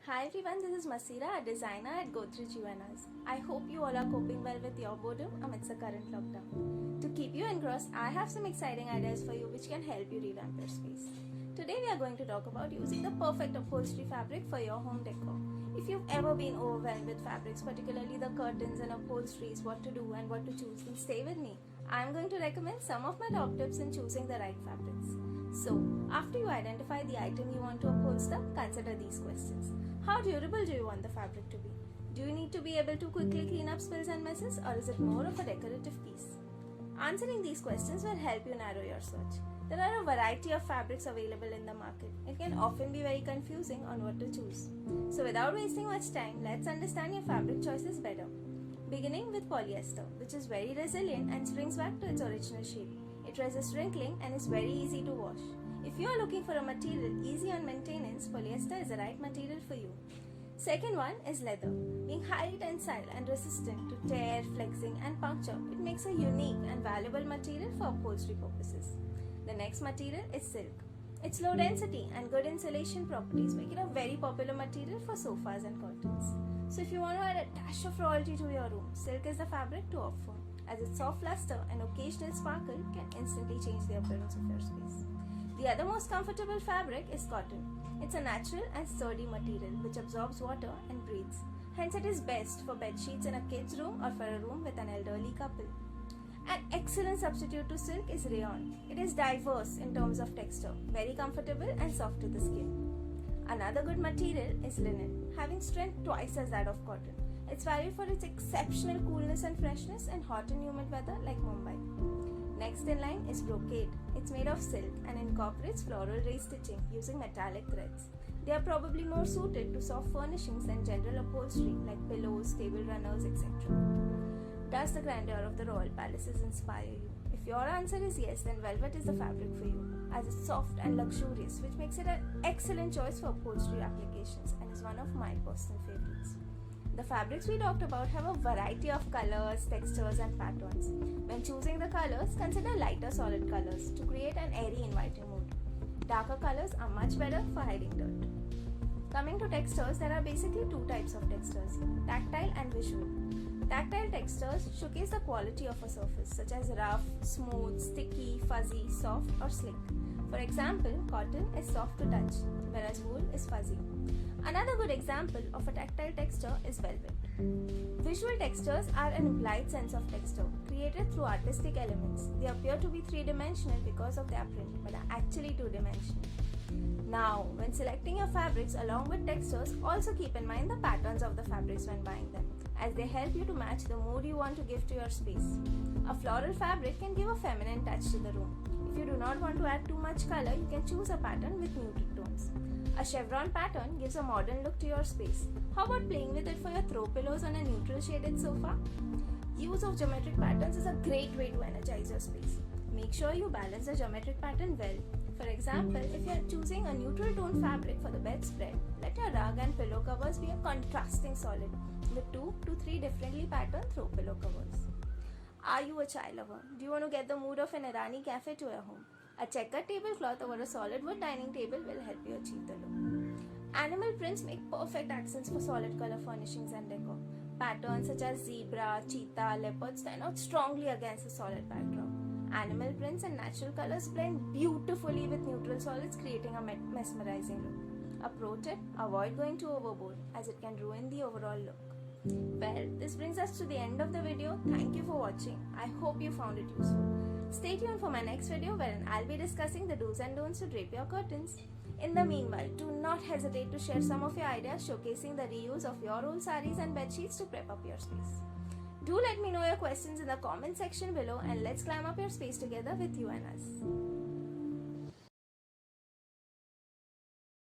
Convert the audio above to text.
Hi everyone, this is Masira, a designer at Godrej UNS. I hope you all are coping well with your boredom amidst the current lockdown. To keep you engrossed, I have some exciting ideas for you which can help you revamp your space. Today we are going to talk about using the perfect upholstery fabric for your home decor. If you've ever been overwhelmed with fabrics, particularly the curtains and upholsteries, what to do and what to choose, then stay with me. I am going to recommend some of my top tips in choosing the right fabrics. So, after you identify the item you want to upholster, consider these questions. How durable do you want the fabric to be? Do you need to be able to quickly clean up spills and messes, or is it more of a decorative piece? Answering these questions will help you narrow your search. There are a variety of fabrics available in the market. It can often be very confusing on what to choose. So without wasting much time, let's understand your fabric choices better. Beginning with polyester, which is very resilient and springs back to its original shape. It resists wrinkling and is very easy to wash. If you are looking for a material easy on maintenance, polyester is the right material for you. Second one is leather. Being highly tensile and resistant to tear, flexing and puncture, it makes a unique and valuable material for upholstery purposes. The next material is silk. Its low density and good insulation properties make it a very popular material for sofas and curtains. So if you want to add a dash of royalty to your room, silk is the fabric to opt for, as its soft luster and occasional sparkle can instantly change the appearance of your space. The other most comfortable fabric is cotton. It's a natural and sturdy material which absorbs water and breathes. Hence it is best for bed sheets in a kid's room or for a room with an elderly couple. An excellent substitute to silk is rayon. It is diverse in terms of texture, very comfortable and soft to the skin. Another good material is linen, having strength twice as that of cotton. It's valued for its exceptional coolness and freshness in hot and humid weather like Mumbai. Next in line is brocade. It's made of silk and incorporates floral ray stitching using metallic threads. They are probably more suited to soft furnishings than general upholstery like pillows, table runners, etc. Does the grandeur of the royal palaces inspire you? If your answer is yes, then velvet is the fabric for you, as it's soft and luxurious, which makes it an excellent choice for upholstery applications and is one of my personal favorites. The fabrics we talked about have a variety of colors, textures and patterns. When choosing the colors, consider lighter solid colors to create an airy, inviting mood. Darker colors are much better for hiding dirt. Coming to textures, there are basically two types of textures, tactile and visual. Tactile textures showcase the quality of a surface, such as rough, smooth, sticky, fuzzy, soft or slick. For example, cotton is soft to touch, whereas wool is fuzzy. Another good example of a tactile texture is velvet. Visual textures are an implied sense of texture, created through artistic elements. They appear to be three-dimensional because of their print, but are actually two-dimensional. Now, when selecting your fabrics along with textures, also keep in mind the patterns of the fabrics when buying them, as they help you to match the mood you want to give to your space. A floral fabric can give a feminine touch to the room. If you do not want to add too much color, you can choose a pattern with muted tones. A chevron pattern gives a modern look to your space. How about playing with it for your throw pillows on a neutral shaded sofa? Use of geometric patterns is a great way to energize your space. Make sure you balance the geometric pattern well. For example, if you are choosing a neutral tone fabric for the bedspread, let your rug and pillow covers be a contrasting solid with 2 to 3 differently patterned throw pillow covers. Are you a chai lover? Do you want to get the mood of an Irani cafe to your home? A checkered tablecloth over a solid wood dining table will help you achieve the look. Animal prints make perfect accents for solid color furnishings and decor. Patterns such as zebra, cheetah, leopard stand out strongly against a solid backdrop. Animal prints and natural colors blend beautifully with neutral solids, creating a mesmerizing look. A pro tip, avoid going too overboard as it can ruin the overall look. Well, this brings us to the end of the video. Thank you for watching. I hope you found it useful. Stay tuned for my next video wherein I'll be discussing the do's and don'ts to drape your curtains. In the meanwhile, do not hesitate to share some of your ideas showcasing the reuse of your old saris and bed sheets to prep up your space. Do let me know your questions in the comment section below and let's climb up your space together with you and us.